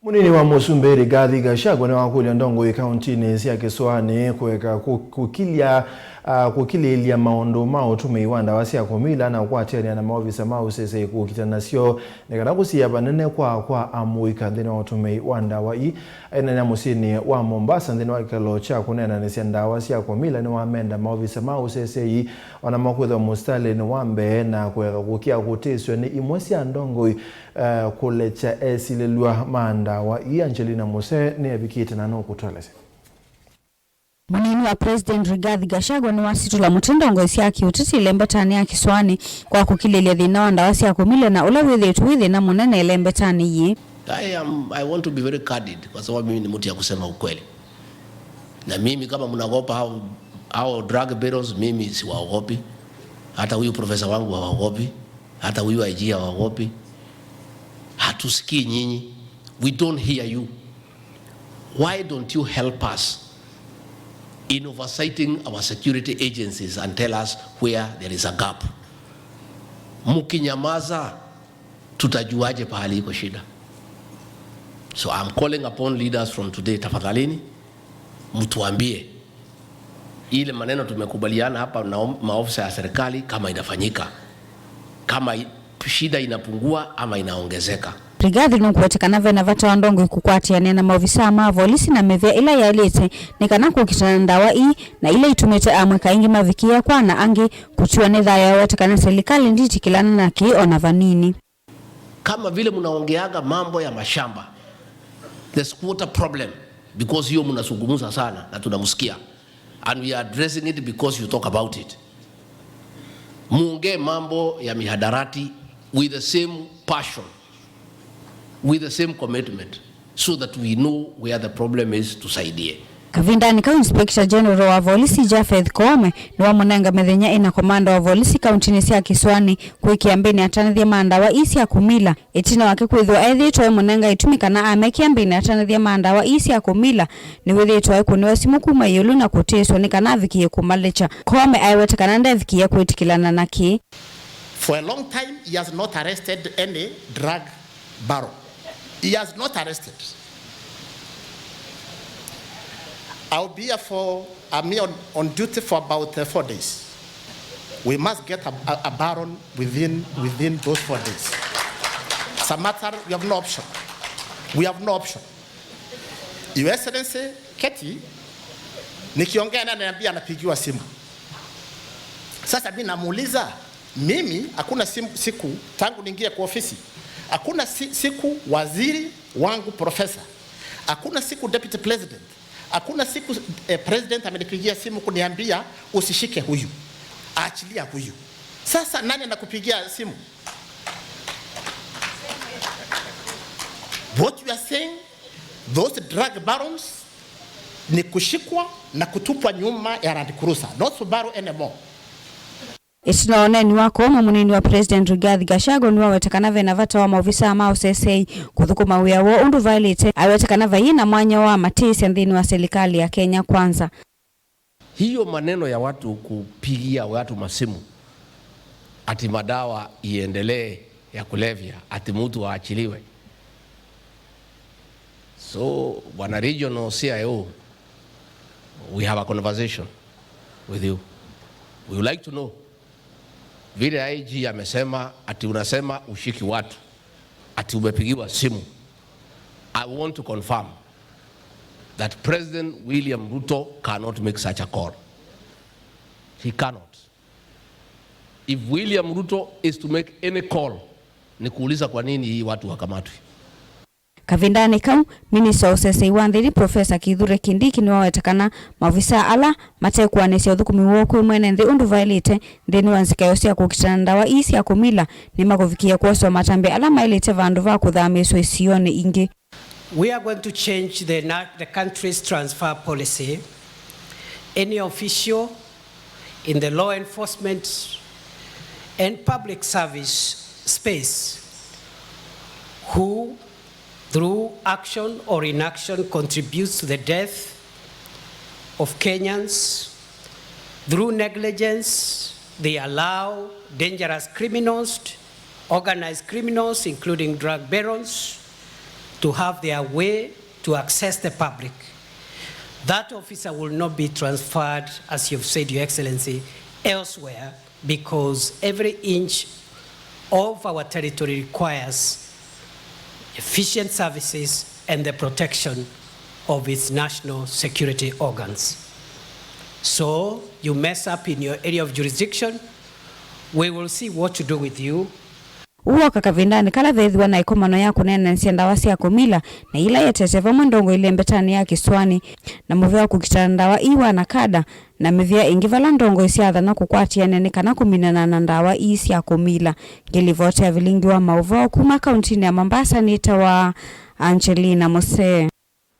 Munini wa Musumbi Rigathi Gachagua Niwakulya Ndongoi Kauntini ya Kisuani Kueka Kukiliilya Maundu Utumii wa Ndawa Sya Kumila na Ukwatiania na Maovisa Usesei Kukita Nasyo Nikana Kusyiiya Vanene Kwaa Amuika Nthini wa Utumii wa Ndawa ena musini wa Mombasa nthini wa kikalo cha kunenanisia Ndawa Sya Kumila ni wamenda Maovisa Usesei wana makwitha mustali ni wambe na kueka kukia kutisyo ni imwe sya Ndongoi kulecha esilelwa mandawa Angelina Muse ni ebikite na nokutolese. Munini wa President Rigathi Gachagua ni wasitula Ndongoi sya kiutiti lembetani ya Kisuani kwa Kukiliilya thina wa Ndawa Sya Kumila na ula withi na munene lembetani yi. I want to be very candid kwa sababu mimi ni mtu ya kusema ukweli. Na mimi kama mnaogopa hao drug barons, mimi siwaogopi. Hata huyu profesa wangu hawaogopi. Hata huyu IG hawaogopi. Hatusikii nyinyi. We don't hear you. Why don't you help us in oversighting our security agencies and tell us where there is a gap? Mukinyamaza tutajuaje pahali iko shida? So I'm calling upon leaders from today, tafadhalini mtuambie ile maneno tumekubaliana hapa na maofisa ya serikali kama inafanyika, kama shida inapungua ama inaongezeka. Rigathi nukuwetekana vena vata wa Ndongoi Kukwatiania na Maovisa mavolisi na mevya ila yalete Nikana Kukitana ndawa na ila itumete Amuika ingi mavikia kwa na angi kuchua nidha ya wetekana serikali nditi kilana na ona Vanene. Kama vile mnaongeaga mambo ya mashamba, there's quota problem because hiyo mnasungumuza sana na tunamusikia, and we are addressing it because you talk about it. Muongee mambo ya mihadarati with the same passion, with the same commitment, so that we know where the problem is, tusaidie. Kavindani ka Inspector General wa Volisi Jafeth Koome ni wa munenga methenya ina komanda wa Volisi Kauntini sya Kisuani kuikiambini atanithia mandawa Sya Kumila etina wake kwithwa ethitwa munenga itumikana amekiambini atanithia mandawa Sya Kumila ni withitwa kuniwa simu kuma yulu na kutiswa Nikana avikie kumalecha. Koome aiwetekana ndevikia kwitikilana naki. For a long time he has not arrested any drug baron. He has not arrested. I'll be here on duty for about 4 days. We must get a baron within those 4 days. It's a matter, we have no option. We have no option. Your Excellency, Keti, nikiongea na niambia anapigiwa simu. Sasa mimi namuuliza, mimi hakuna siku tangu niingie kwa ofisi. Hakuna siku waziri wangu profesa. Hakuna siku deputy president. Hakuna siku president amenipigia simu kuniambia usishike huyu, aachilia huyu. Sasa nani anakupigia simu? What you are saying, those drug barons ni kushikwa na kutupwa nyuma ya Land Cruiser, not Subaru anymore. Isinaone ni wako Munini wa President Rigathi Gachagua ni wawetekana vena vata wa Maovisa Usesei kuthukuma wia wo undu violate awetekana vaina mwanya wa matisi nthini wa serikali ya Kenya Kwanza. Hiyo maneno ya watu kupigia watu masimu ati madawa iendelee ya kulevya, ati mtu aachiliwe. So bwana regional CIO, we have a conversation with you. We would like to know, vile IG amesema ati unasema ushiki watu, ati umepigiwa simu. I want to confirm that President William Ruto cannot make such a call. He cannot. If William Ruto is to make any call, ni kuuliza kwa nini hii watu wakamatwi. Kavindani kau Minister Usesei wa Nthini Professor Kithure Kindiki ni wawetekana Maovisa ala matekuanisya uthukumi woku mwene nthi undu violate nthini wa nzikayo sya Kukitana ndawa Sya Kumila ni makuvikia kuoswa matambi ala mailite vandu va kuthamiswa isione ingi. We are going to change the country's transfer policy. Any official in the law enforcement and public service space who through action or inaction contributes to the death of Kenyans, through negligence they allow dangerous criminals, organized criminals including drug barons, to have their way to access the public. That officer will not be transferred, as you've said, Your Excellency, elsewhere, because every inch of our territory requires efficient services and the protection of its national security organs. So you mess up in your area of jurisdiction, we will see what to do with you. Uoka kavindani kala vethiwa na ikomano ya kunenensia Ndawa Sya Kumila na ila yetete Ndongoi lembetani ya Kisuani na muvea Kukita Ndawa iwa na kada na mivia ingivala Ndongoi siathana Kukwatianie Nikana kuminana na Ndawa Sya Kumila ngilivote ya vilingi wa Mauvisa kuma Kauntini ya Mombasa. Nitawa Angelina Musee.